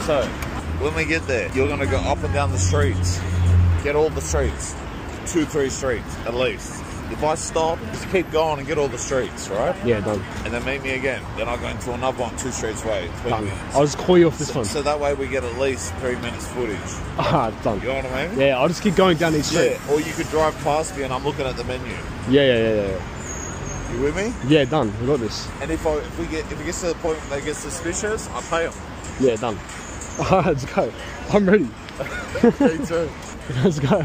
So, when we get there, you're gonna go up and down the streets. Get all the streets. 2-3 streets, at least. If I stop, just keep going and get all the streets, right? Yeah, done. And then meet me again. Then I'll go into another one 2 streets away. Done. I'll just call you off this one. So that way we get at least 3 minutes footage. Done. You know what I mean? Yeah, I'll just keep going down these streets. Yeah, or you could drive past me and I'm looking at the menu. Yeah. You with me? Yeah, done. We got this. And if it gets to the point where they get suspicious, I pay them. Yeah, done. Alright, let's go. I'm ready. Me too. Let's go.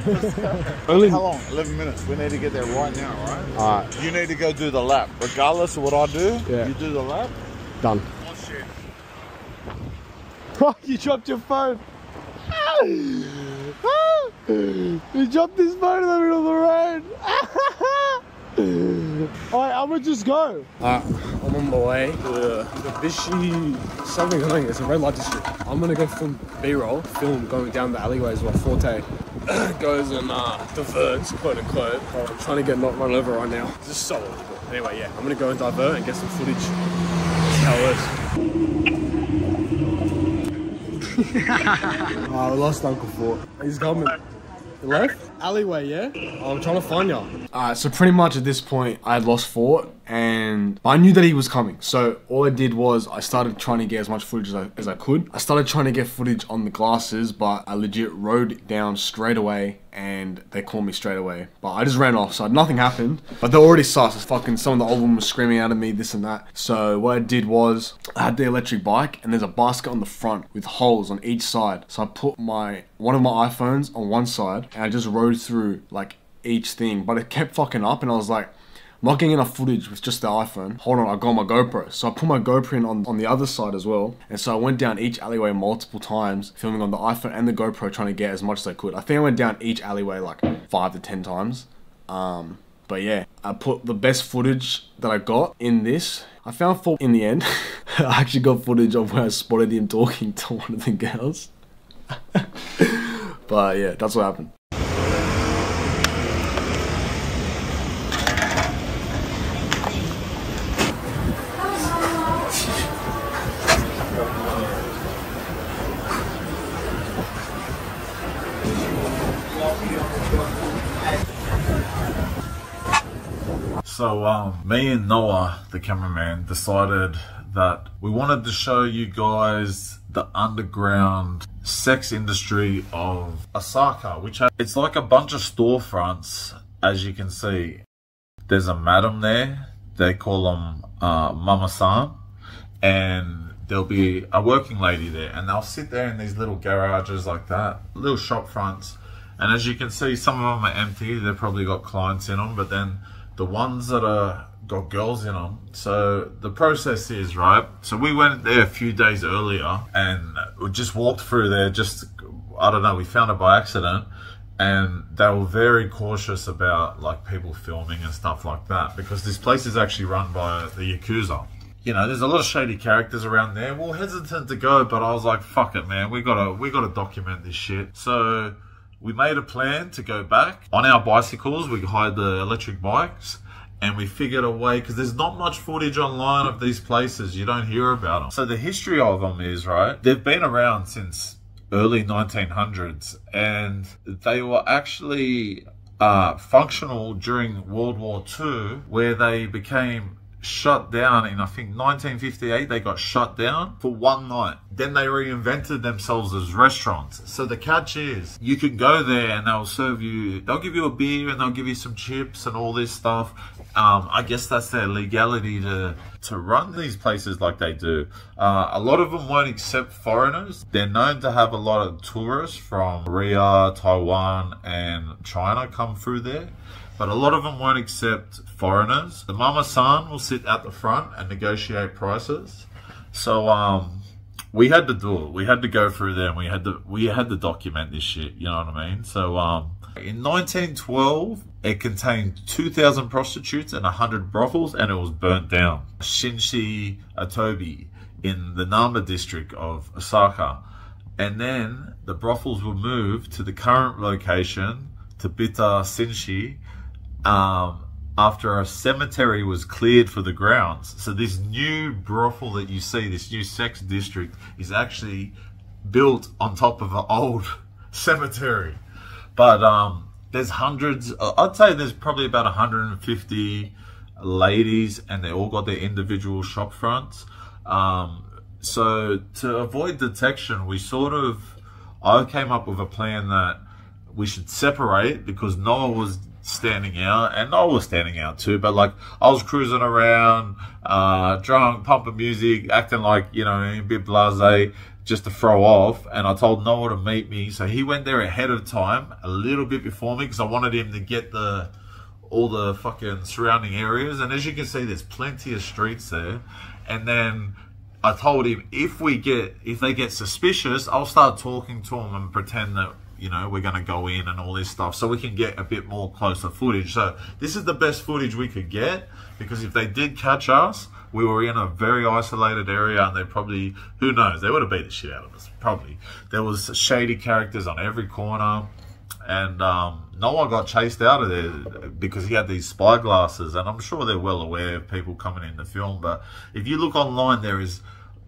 Only how long? 11 minutes. We need to get there right now, right? Alright. You need to go do the lap. Regardless of what I do, yeah. You do the lap. Done. Oh shit. Oh, you dropped your phone. You dropped this phone in the middle of the road. Alright, I'm gonna just go. I'm on my way to the Vichy something. It's a red light district. I'm gonna go film B-roll, film going down the alleyways while Forte goes and diverts, quote unquote. I'm trying to get not run over right now. It's just so awkward. Anyway, yeah, I'm gonna go and divert and get some footage. That's how it is. We lost Uncle Fort. He's coming. Left? Alleyway, yeah? I'm trying to find y'all. Alright, so pretty much at this point, I had lost Fort, and I knew that he was coming. So all I did was, I started trying to get as much footage as I could. I started trying to get footage on the glasses, but I legit rode down straight away, and they called me straight away. But I just ran off, so nothing happened. But they're already sus. It's fucking, some of the old women were screaming out at me, this and that. So what I did was, I had the electric bike, and there's a basket on the front with holes on each side. So I put one of my iPhones on one side, and I just rode through like each thing. But it kept fucking up, and I was like, I'm not getting enough footage with just the iPhone. Hold on, I got my GoPro. So I put my GoPro in on the other side as well. And so I went down each alleyway multiple times, filming on the iPhone and the GoPro, trying to get as much as I could. I think I went down each alleyway like 5 to 10 times. But yeah, I put the best footage that I got in this. I found Fort in the end. I actually got footage of where I spotted him talking to one of the girls. But yeah, that's what happened. So me and Noah, the cameraman, decided that we wanted to show you guys the underground sex industry of Osaka, which it's like a bunch of storefronts, as you can see. There's a madam there, they call them Mama-san, and there'll be a working lady there, and they'll sit there in these little garages like that, little shop fronts, and as you can see, some of them are empty. They've probably got clients in them, but then the ones that are got girls in them. So the process is, right, so we went there a few days earlier and we just walked through there, just, I don't know, we found it by accident, and they were very cautious about like people filming and stuff like that, because this place is actually run by the Yakuza. You know, there's a lot of shady characters around there. We were hesitant to go, but I was like, fuck it, man, we gotta document this shit. So we made a plan to go back on our bicycles. We hired the electric bikes, and we figured a way, because there's not much footage online of these places. You don't hear about them. So the history of them is, right, they've been around since early 1900s, and they were actually functional during World War II, where they became shut down in, I think, 1958. They got shut down for one night. Then they reinvented themselves as restaurants. So the catch is, you can go there and they'll serve you, they'll give you a beer and they'll give you some chips and all this stuff. I guess that's their legality to run these places like they do. A lot of them won't accept foreigners. They're known to have a lot of tourists from Korea, Taiwan, and China come through there, but a lot of them won't accept foreigners. The Mama-san will sit at the front and negotiate prices. So we had to do it. We had to go through there, and we had to document this shit. You know what I mean? So in 1912, it contained 2,000 prostitutes and 100 brothels, and it was burnt down. Shinshi Atobi in the Namba district of Osaka. And then the brothels were moved to the current location, to Bita Shinshi, after a cemetery was cleared for the grounds. So this new brothel that you see, this new sex district, is actually built on top of an old cemetery. But there's hundreds, I'd say there's probably about 150 ladies, and they all got their individual shop fronts. So to avoid detection, I came up with a plan that we should separate, because Noah was standing out, and Noah was standing out too, but like I was cruising around, drunk, pumping music, acting like, you know, a bit blasé, just to throw off. And I told Noah to meet me, so he went there ahead of time, a little bit before me, because I wanted him to get all the fucking surrounding areas. And as you can see, there's plenty of streets there. And then I told him, if they get suspicious, I'll start talking to them and pretend that, you know, we're going to go in and all this stuff, so we can get a bit more closer footage. So this is the best footage we could get, because if they did catch us, we were in a very isolated area, and they probably, who knows, they would have beat the shit out of us, probably. There was shady characters on every corner, and Noah got chased out of there because he had these spy glasses, and I'm sure they're well aware of people coming in to film. But if you look online, there is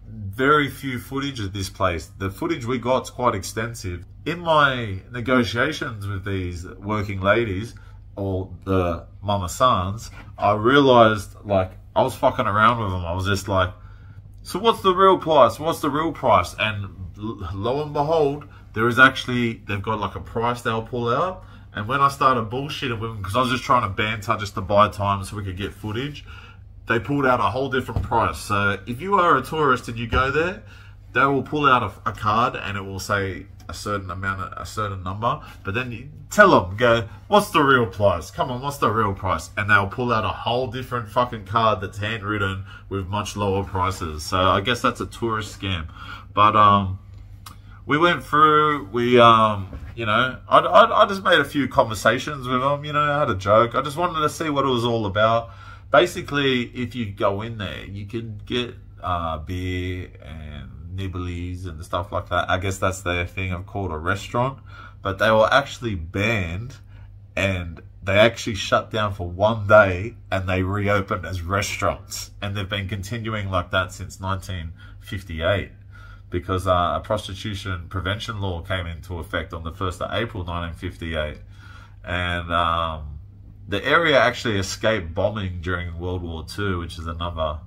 very few footage of this place. The footage we got's quite extensive. In my negotiations with these working ladies, or the mama-sans, I realized, like, I was fucking around with them. I was just like, so what's the real price? What's the real price? And lo and behold, they've got like a price they'll pull out. And when I started bullshitting with them, because I was just trying to banter just to buy time so we could get footage, they pulled out a whole different price. So if you are a tourist and you go there, they will pull out a card, and it will say a certain amount, a certain number. But then you tell them, go, what's the real price? Come on, what's the real price? And they'll pull out a whole different fucking card that's handwritten with much lower prices. So I guess that's a tourist scam. But we went through, you know, I just made a few conversations with them, you know, I had a joke. I just wanted to see what it was all about. Basically, if you go in there, you can get beer and nibblies and stuff like that. I guess that's their thing of called a restaurant. But they were actually banned, and they actually shut down for 1 day, and they reopened as restaurants. And they've been continuing like that since 1958. Because a prostitution prevention law came into effect on the 1st of April 1958. And the area actually escaped bombing during World War II, which is another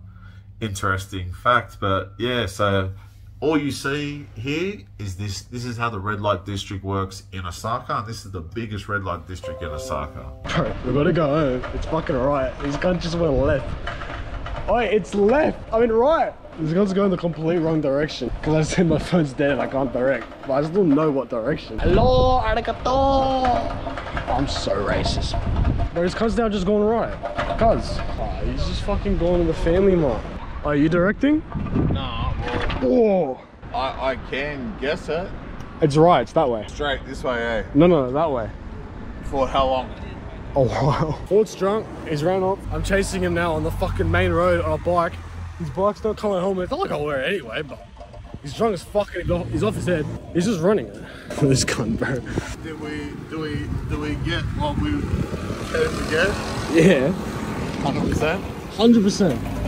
interesting fact. But yeah, so all you see here is this is how the red light district works in Osaka, and this is the biggest red light district in Osaka. Bro, we gotta go home. It's fucking right. These guys just went left. Oh, it's left. I mean right. These guys go in the complete wrong direction. Because I said my phone's dead and I can't direct. But I still know what direction. Hello, arigato. I'm so racist. But his cuz now just going right. Cuz. Oh, he's just fucking going to the family mart. Are you directing? No, Whoa. I can guess it. It's right, it's that way. Straight this way, eh? No, that way. For how long? A while. Ford's drunk, he's ran off. I'm chasing him now on the fucking main road on a bike. His bike's not coming home. It's not like I'll wear it anyway, but he's drunk as fuck and he's off his head. He's just running it. This gun, bro. Do we get what we came to get? Yeah. 100%? 100%.